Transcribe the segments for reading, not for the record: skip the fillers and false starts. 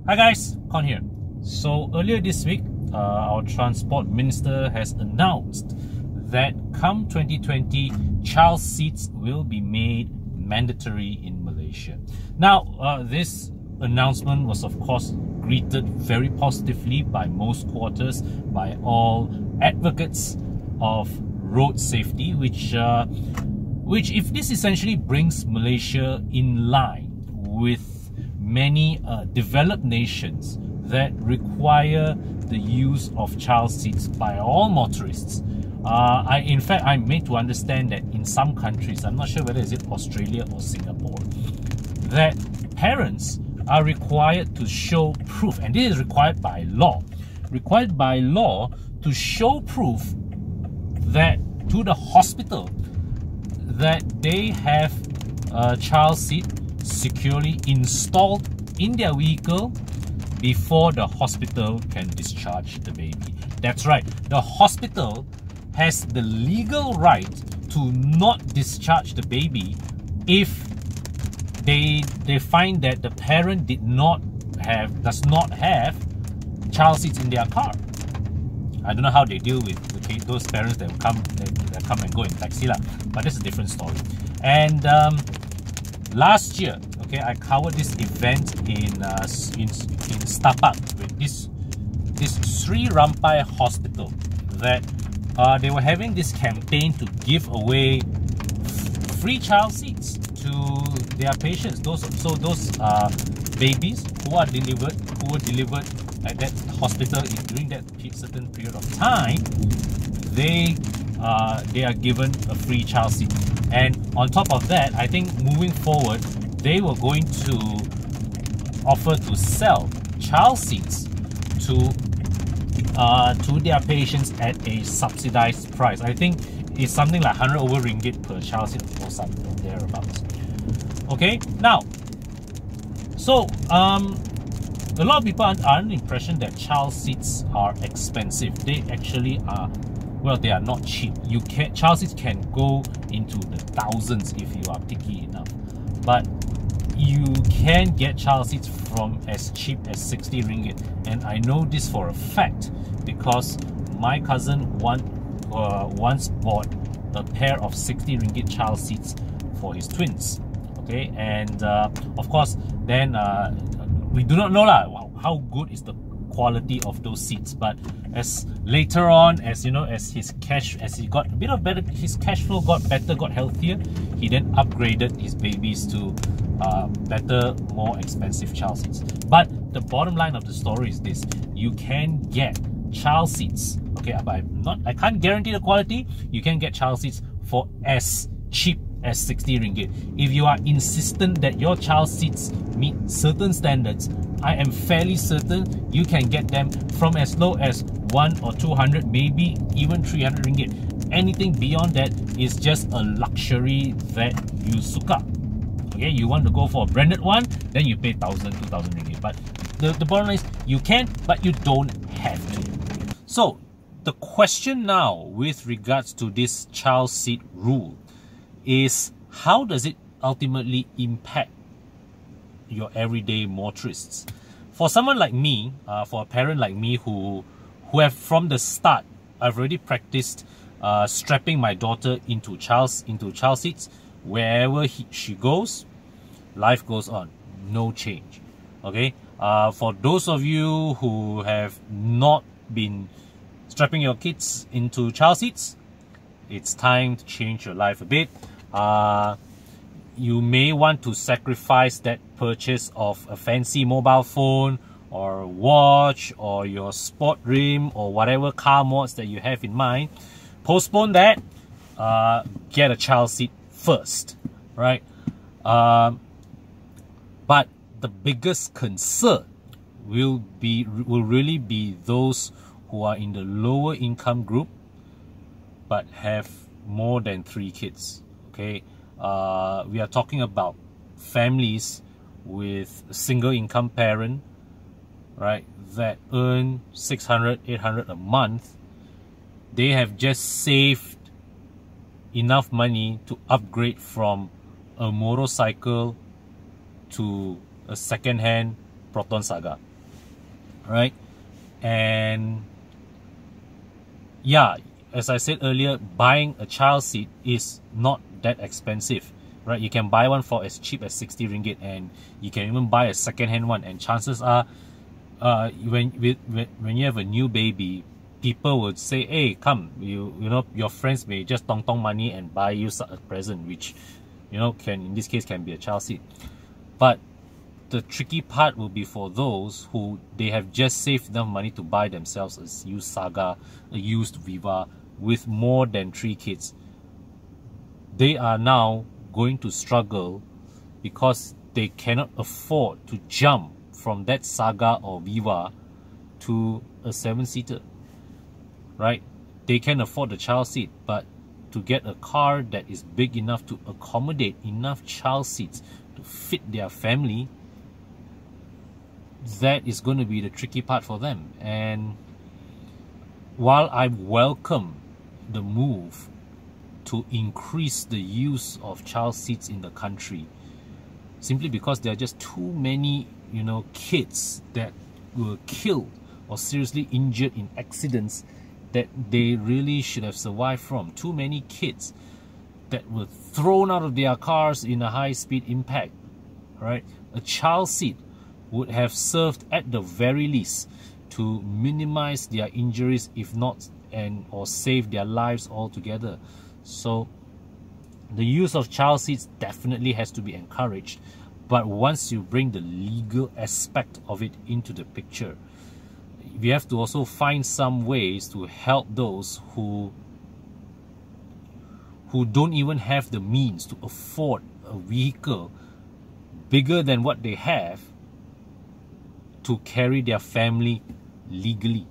Hi guys, Con here. So earlier this week, our Transport Minister has announced that come 2020, child seats will be made mandatory in Malaysia. Now, this announcement was of course greeted very positively by most quarters, by all advocates of road safety, which if this essentially brings Malaysia in line with many developed nations that require the use of child seats by all motorists. In fact, I'm made to understand that in some countries, I'm not sure whether is it Australia or Singapore, that parents are required to show proof, and this is required by law, to show proof that to the hospital that they have a child seat securely installed in their vehicle before the hospital can discharge the baby. That's right, the hospital has the legal right to not discharge the baby if they find that the parent does not have child seats in their car. I don't know how they deal with those parents that come and go in taxi lah, but that's a different story. And last year, okay, I covered this event in Stapak with this Sri Rampai Hospital, that they were having this campaign to give away free child seats to their patients. Those babies who were delivered at that hospital during that certain period of time, they are given a free child seat. And on top of that, I think moving forward, they were going to offer to sell child seats to their patients at a subsidized price. I think it's something like 100 over ringgit per child seat or something thereabouts. Okay, now, so a lot of people are under the impression that child seats are expensive. They actually are. Well, they are not cheap. Child seats can go into the thousands if you are picky enough. But you can get child seats from as cheap as 60 ringgit. And I know this for a fact because my cousin once bought a pair of 60 ringgit child seats for his twins. Okay, and of course, then we do not know how good is the quality of those seats, but as later on, as you know, as his cash flow got better, got healthier, he then upgraded his babies to better, more expensive child seats. But the bottom line of the story is this: you can get child seats, okay, but I can't guarantee the quality. You can get child seats for as cheap as 60 ringgit. If you are insistent that your child seats meet certain standards, I am fairly certain you can get them from as low as 100 or 200, maybe even 300 ringgit. Anything beyond that is just a luxury that you suka. Okay, you want to go for a branded one, then you pay 1,000, 2,000 ringgit. But the bottom line is, you can, but you don't have to. So the question now with regards to this child seat rule is, how does it ultimately impact your everyday motorists? For someone like me, for a parent like me who have from the start, I've already practiced strapping my daughter into child seats. Wherever she goes, life goes on, no change. Okay, for those of you who have not been strapping your kids into child seats, it's time to change your life a bit. You may want to sacrifice that purchase of a fancy mobile phone or a watch or your sport rim or whatever car mods that you have in mind. Postpone that. Get a child seat first, right? But the biggest concern will really be those who are in the lower income group but have more than 3 kids. Okay, we are talking about families with a single income parent, right, that earn 600, 800 a month. They have just saved enough money to upgrade from a motorcycle to a second-hand Proton Saga. right? And yeah, as I said earlier, buying a child seat is not that expensive, right? You can buy one for as cheap as 60 ringgit, and you can even buy a second-hand one. And chances are, when you have a new baby, people would say, hey, come, you know, your friends may just tong money and buy you a present, which, you know, can, in this case, can be a child seat. But the tricky part will be for those who they have just saved enough money to buy themselves a used Saga, a used Viva with more than 3 kids. They are now going to struggle because they cannot afford to jump from that Saga or Viva to a 7-seater, right? They can afford the child seat, but to get a car that is big enough to accommodate enough child seats to fit their family, that is going to be the tricky part for them. And while I welcome the move to increase the use of child seats in the country, simply because there are just too many, you know, kids that were killed or seriously injured in accidents that they really should have survived from. Too many kids that were thrown out of their cars in a high-speed impact, right? A child seat would have served at the very least to minimize their injuries, if not or save their lives altogether. So the use of child seats definitely has to be encouraged, but once you bring the legal aspect of it into the picture, we have to also find some ways to help those who don't even have the means to afford a vehicle bigger than what they have to carry their family legally.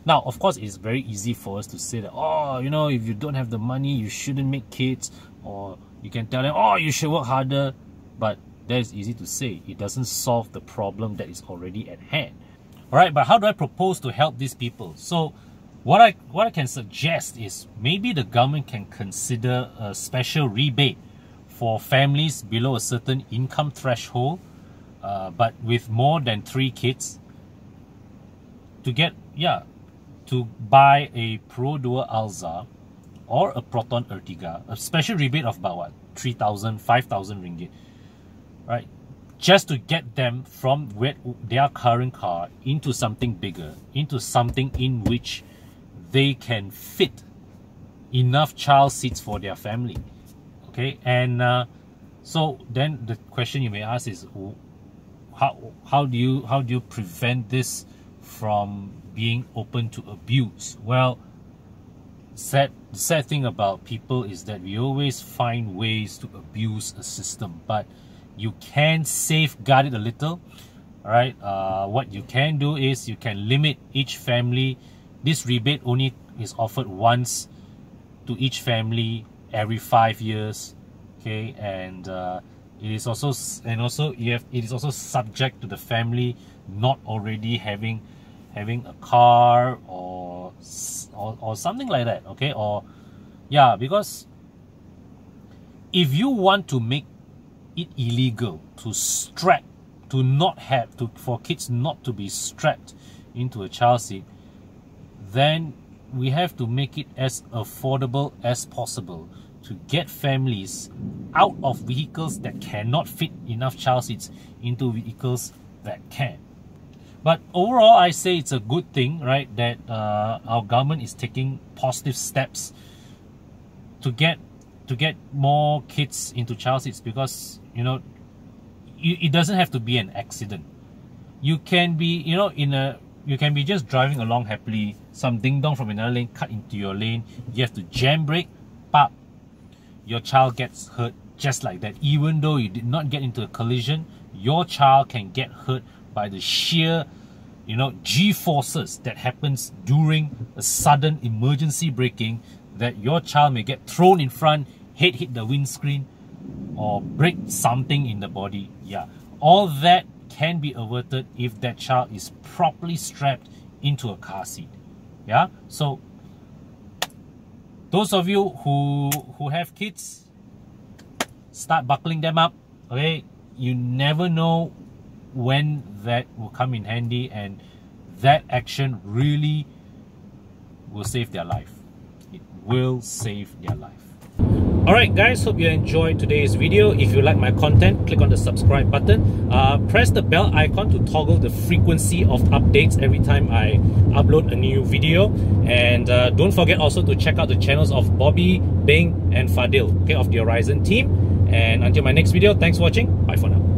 Now, of course, it's very easy for us to say that, oh, you know, if you don't have the money, you shouldn't make kids, or you can tell them, oh, you should work harder. But that is easy to say. It doesn't solve the problem that is already at hand. All right, but how do I propose to help these people? So what I can suggest is maybe the government can consider a special rebate for families below a certain income threshold, but with more than 3 kids, to get, to buy a Perodua Alza or a Proton Ertiga, a special rebate of about what, 3,000, 5,000 ringgit, right? Just to get them from their current car into something bigger, into something in which they can fit enough child seats for their family. Okay, and so then the question you may ask is, how do you prevent this from being open to abuse? Well, the sad thing about people is that we always find ways to abuse a system, but you can safeguard it a little. All right, what you can do is you can limit each family. This rebate only is offered once to each family every 5 years. Okay, and it is also subject to the family not already having a car or something like that. Okay, or yeah, because if you want to make it illegal for kids not to be strapped into a child seat, then we have to make it as affordable as possible to get families out of vehicles that cannot fit enough child seats into vehicles that can. But overall, I say it's a good thing, right, that our government is taking positive steps to get more kids into child seats, because, you know, it doesn't have to be an accident. You can be, you know, you can be just driving along happily, some ding dong from another lane cut into your lane, you have to jam brake, pop, your child gets hurt just like that. Even though you did not get into a collision, your child can get hurt by the sheer, you know, G-forces that happens during a sudden emergency braking, that your child may get thrown in front, head hit the windscreen, or break something in the body. Yeah, all that can be averted if that child is properly strapped into a car seat. Yeah, so those of you who have kids, start buckling them up. Okay, you never know when that will come in handy, and that action really will save their life. It will save their life. Alright guys, hope you enjoyed today's video. If you like my content, click on the subscribe button. Press the bell icon to toggle the frequency of updates every time I upload a new video. And don't forget also to check out the channels of Bobby, Bing and Fadil, okay, of the Horizon team. And until my next video, thanks for watching. Bye for now.